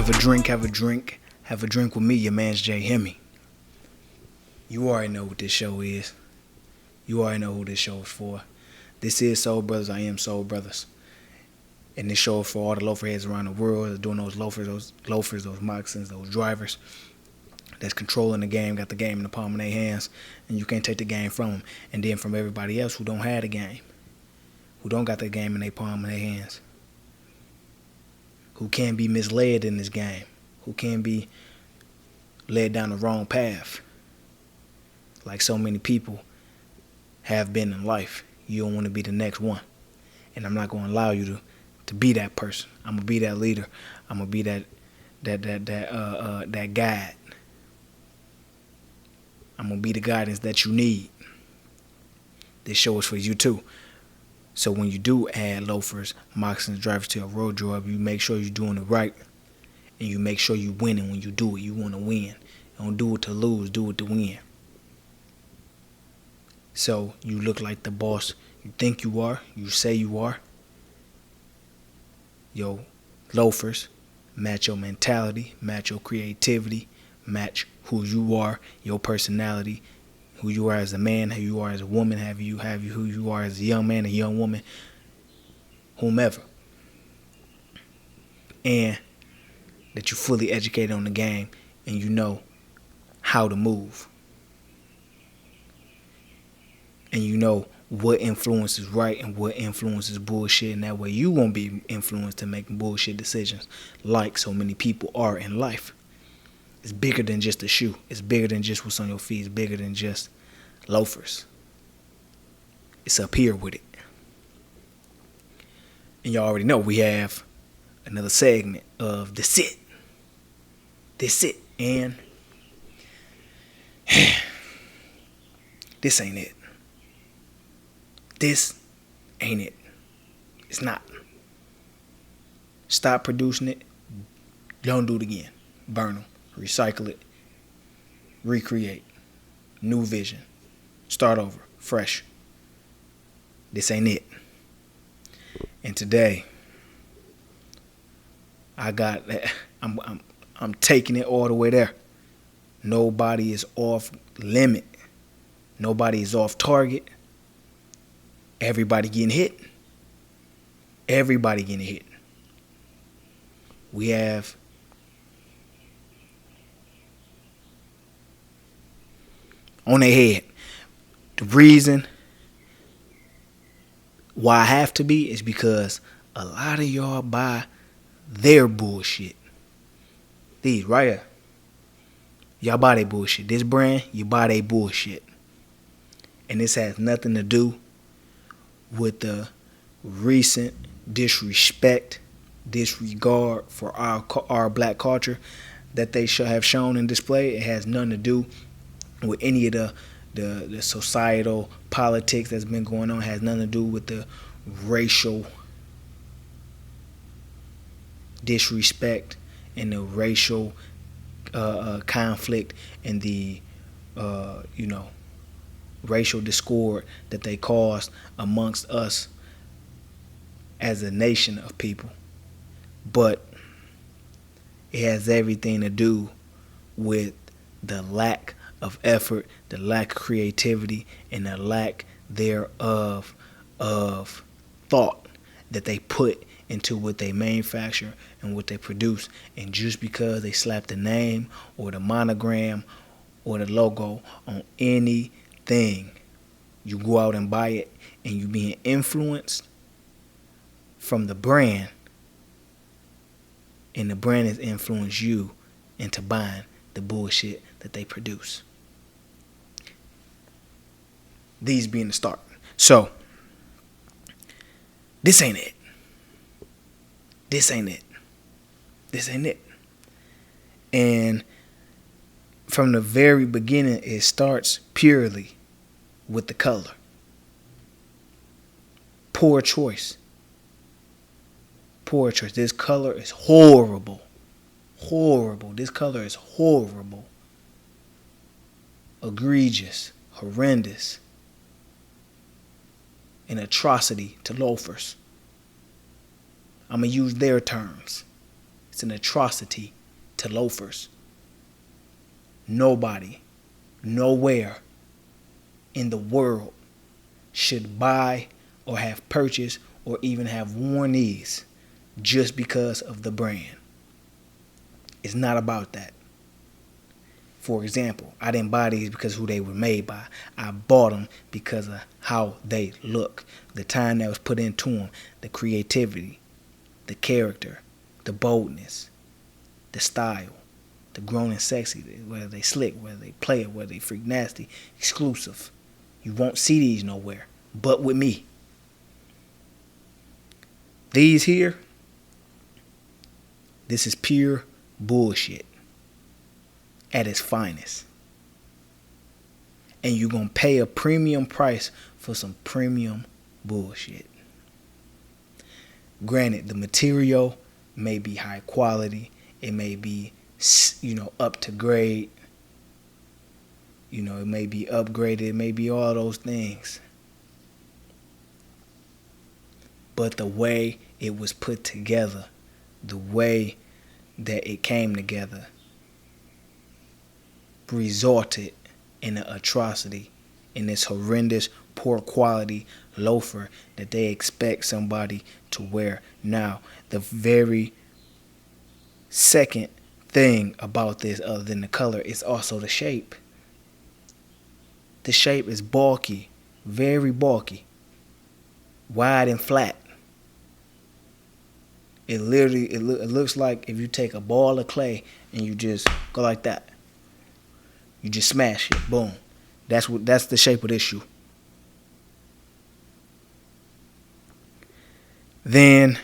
Have a drink, have a drink, have a drink with me, your man's Jay Hemi. You already know what this show is. You already know who this show is for. This is Soul Brothers. I am Soul Brothers. And this show is for all the loafer-heads around the world that's doing those loafers, those moccasins, those drivers that's controlling the game, got the game in the palm of their hands, and you can't take the game from them. And then from everybody else who don't have the game, who don't got the game in their palm of their hands, who can be misled in this game, who can be led down the wrong path, like so many people have been in life. You don't want to be the next one. And I'm not going to allow you to be that person. I'm going to be that leader. I'm going to be that guide. I'm going to be the guidance that you need. This show is for you too. So when you do add loafers, moccasins, drivers to a road job, you make sure you're doing it right. And you make sure you're winning when you do it. You want to win. Don't do it to lose, do it to win. So you look like the boss you think you are, you say you are. Your loafers match your mentality, match your creativity, match who you are, your personality, who you are as a man, who you are as a woman, who you are as a young man, a young woman, whomever. And that you're fully educated on the game and you know how to move. And you know what influence is right and what influence is bullshit. And that way you won't be influenced to make bullshit decisions like so many people are in life. It's bigger than just a shoe. It's bigger than just what's on your feet. It's bigger than just loafers. It's up here with it. And y'all already know we have another segment of This It. This It. And this ain't it. This ain't it. It's not. Stop producing it. Don't do it again. Burn them. Recycle it. Recreate. New vision. Start over. Fresh. This ain't it. And today, I'm taking it all the way there. Nobody is off limit. Nobody is off target. Everybody getting hit. Everybody getting hit. We have on their head. The reason why I have to be is because a lot of y'all buy their bullshit. These right here. Y'all buy their bullshit. This brand, you buy their bullshit. And this has nothing to do with the recent disrespect, disregard for our black culture that they should have shown and displayed. It has nothing to do with any of the societal politics that's been going on. It has nothing to do with the racial disrespect and the racial conflict and the racial discord that they caused amongst us as a nation of people. But it has everything to do with the lack of effort, the lack of creativity, and the lack thereof of thought that they put into what they manufacture and what they produce. And just because they slap the name or the monogram or the logo on anything, you go out and buy it and you being influenced from the brand, and the brand has influenced you into buying the bullshit that they produce. These being the start. So, this ain't it. This ain't it. This ain't it. And from the very beginning, it starts purely with the color. Poor choice. Poor choice. This color is horrible. Horrible. This color is horrible. Egregious. Horrendous. An atrocity to loafers. I'm going to use their terms. It's an atrocity to loafers. Nobody, nowhere in the world should buy or have purchased or even have worn these just because of the brand. It's not about that. For example, I didn't buy these because of who they were made by. I bought them because of how they look, the time that was put into them, the creativity, the character, the boldness, the style, the grown and sexy, whether they slick, whether they play it, whether they freak nasty, exclusive. You won't see these nowhere but with me. These here, this is pure bullshit at its finest. And you're going to pay a premium price for some premium bullshit. Granted, the material may be high quality. It may be, up to grade. It may be upgraded. It may be all those things. But the way it was put together, the way that it came together, resulted in an atrocity, in this horrendous, poor quality loafer that they expect somebody to wear. Now, the very second thing about this, other than the color, is also the shape. The shape is bulky, very bulky, wide and flat. It literally, it looks like if you take a ball of clay and you just go like that. You just smash it, boom. That's the shape of this shoe. Then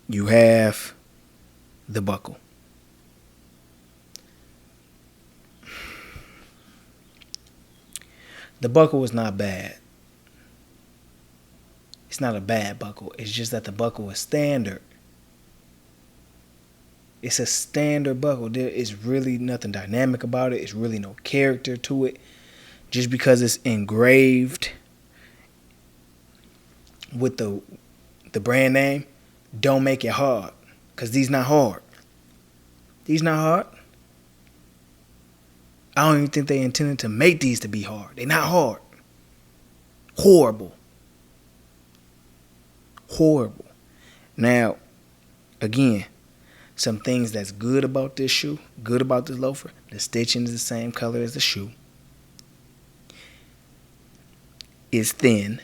you have the buckle. The buckle is not bad. It's not a bad buckle. It's just that the buckle is standard. It's a standard buckle. There is really nothing dynamic about it. It's really no character to it. Just because it's engraved with the brand name, don't make it hard. Because these not hard. These not hard. I don't even think they intended to make these to be hard. They're not hard. Horrible. Horrible. Now, again, some things that's good about this shoe, good about this loafer. The stitching is the same color as the shoe. It's thin.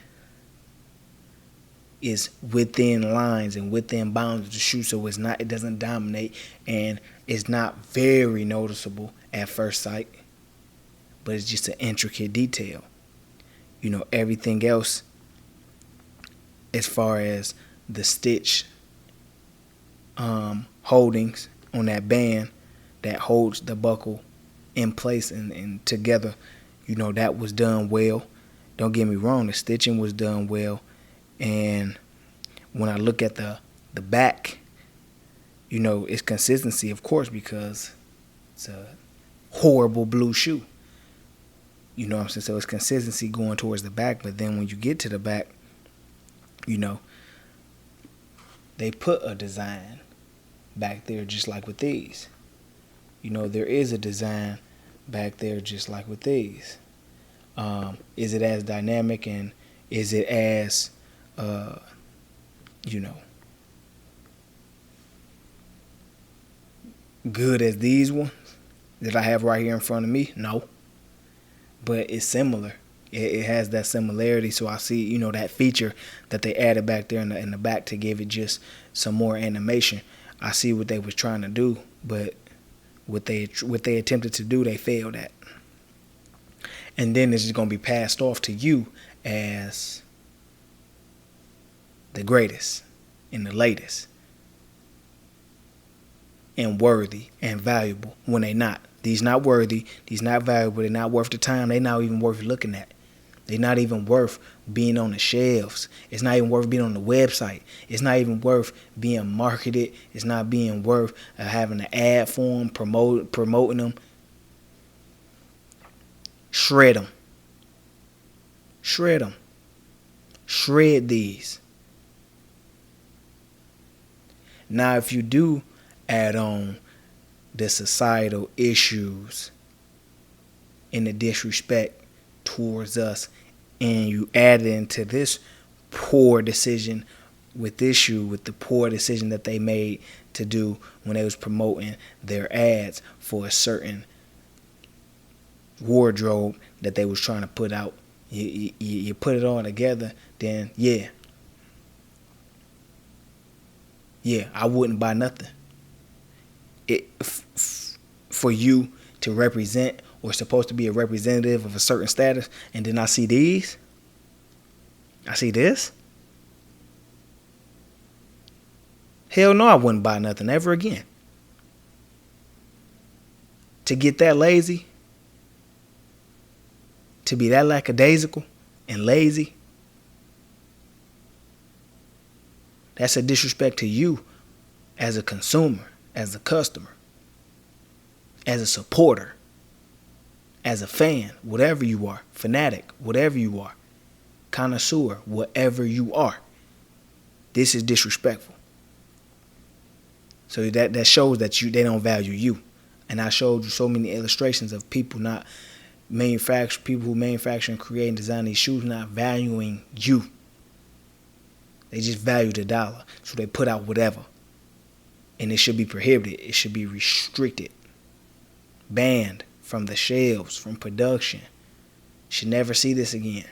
It's within lines and within bounds of the shoe, so it doesn't dominate, and it's not very noticeable at first sight. But it's just an intricate detail. Everything else, as far as the stitch holdings on that band that holds the buckle in place and together, that was done well. Don't get me wrong, the stitching was done well. And when I look at the back, it's consistency, of course, because it's a horrible blue shoe. You know what I'm saying? So it's consistency going towards the back. But then when you get to the back, they put a design back there just like with these. There is a design back there just like with these. Is it as dynamic and is it as, good as these ones that I have right here in front of me? No. But it's similar. It has that similarity. So I see, that feature that they added back there in the back to give it just some more animation. I see what they was trying to do, but what they attempted to do, they failed at. And then this is going to be passed off to you as the greatest and the latest and worthy and valuable when they not. These not worthy. These not valuable. They're not worth the time. They're not even worth looking at. They're not even worth being on the shelves. It's not even worth being on the website. It's not even worth being marketed. It's not being worth having an ad for them, promoting them. Shred them. Shred them. Shred these. Now, if you do add on the societal issues and the disrespect towards us, and you add it into this poor decision with the poor decision that they made to do when they was promoting their ads for a certain wardrobe that they was trying to put out. You put it all together, then yeah, I wouldn't buy nothing. For you to represent or supposed to be a representative of a certain status, and then I see these, I see this. Hell no, I wouldn't buy nothing ever again. To get that lazy, to be that lackadaisical and lazy, that's a disrespect to you as a consumer, as a customer, as a supporter, as a fan, whatever you are, fanatic, whatever you are, connoisseur, whatever you are. This is disrespectful. So that shows that they don't value you. And I showed you so many illustrations of people who manufacture and create and design these shoes not valuing you. They just value the dollar. So they put out whatever. And it should be prohibited. It should be restricted. Banned from the shelves, from production. Should never see this again.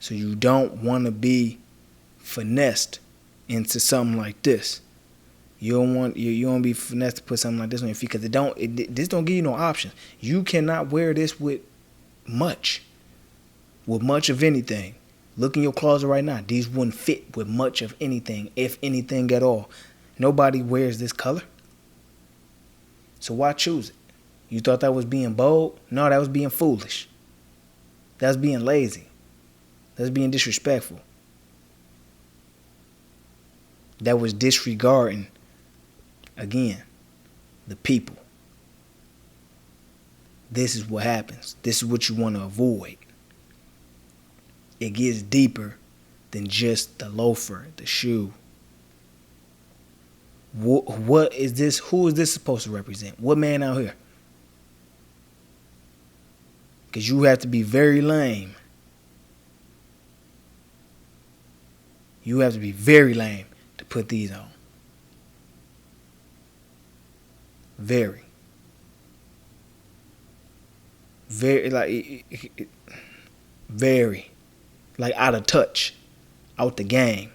So you don't want to be finessed into something like this. You don't want to be finessed to put something like this on your feet, because this don't give you no options. You cannot wear this with much of anything. Look in your closet right now. These wouldn't fit with much of anything, if anything at all. Nobody wears this color. So why choose it? You thought that was being bold? No, that was being foolish. That was being lazy. That was being disrespectful. That was disregarding, again, the people. This is what happens. This is what you want to avoid. It gets deeper than just the loafer, the shoe. What is this? Who is this supposed to represent? What man out here? Because you have to be very lame. You have to be very lame to put these on. Very, like out of touch, out the game,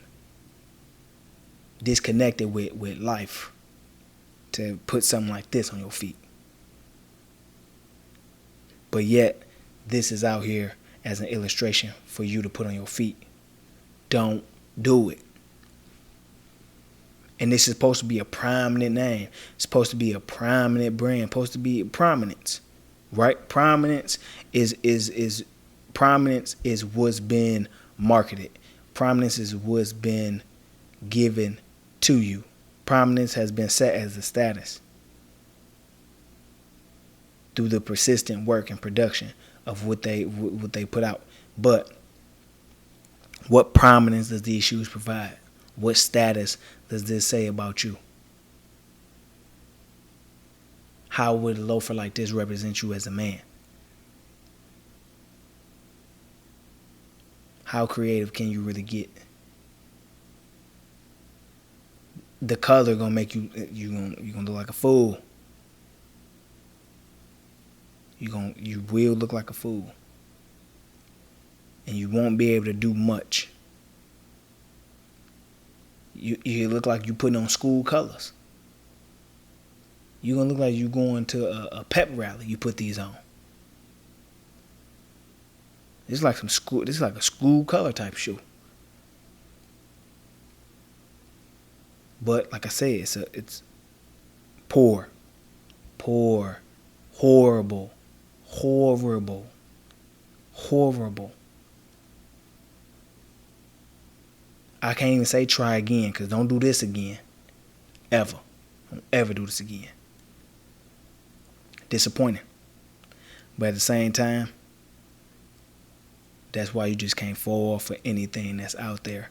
disconnected with life, to put something like this on your feet. But yet, this is out here as an illustration for you to put on your feet. Don't do it. And this is supposed to be a prominent name. It's supposed to be a prominent brand. Supposed to be prominence, right? Prominence is what's been marketed. Prominence is what's been given to you. Prominence has been set as a status through the persistent work and production of what they put out. But what prominence does these shoes provide? What status does this say about you? How would a loafer like this represent you as a man? How creative can you really get? The color gonna make you gonna look like a fool. You will look like a fool. And you won't be able to do much. You look like you putting on school colors. You're gonna look like you going to a pep rally. You put these on. This is like a school color type shoe. But like I said, it's poor, horrible. I can't even say try again, because don't do this again. Ever. Don't ever do this again. Disappointing. But at the same time, that's why you just can't fall for anything that's out there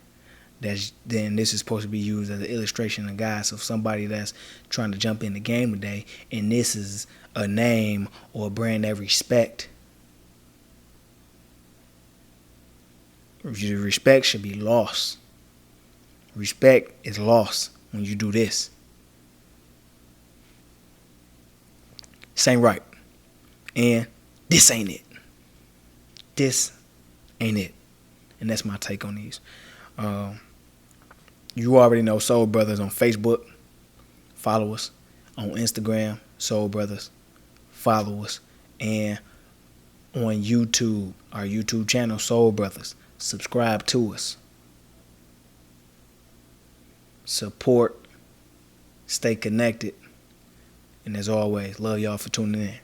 then this is supposed to be used as an illustration and guide. So if somebody that's trying to jump in the game today, and this is a name or a brand they respect, respect should be lost. Respect is lost when you do this. This ain't right. And this ain't it. This ain't it. And that's my take on these. You already know Soul Brothas on Facebook. Follow us. On Instagram, Soul Brothas. Follow us. And on YouTube, our YouTube channel, Soul Brothas. Subscribe to us. Support. Stay connected. And as always, love y'all for tuning in.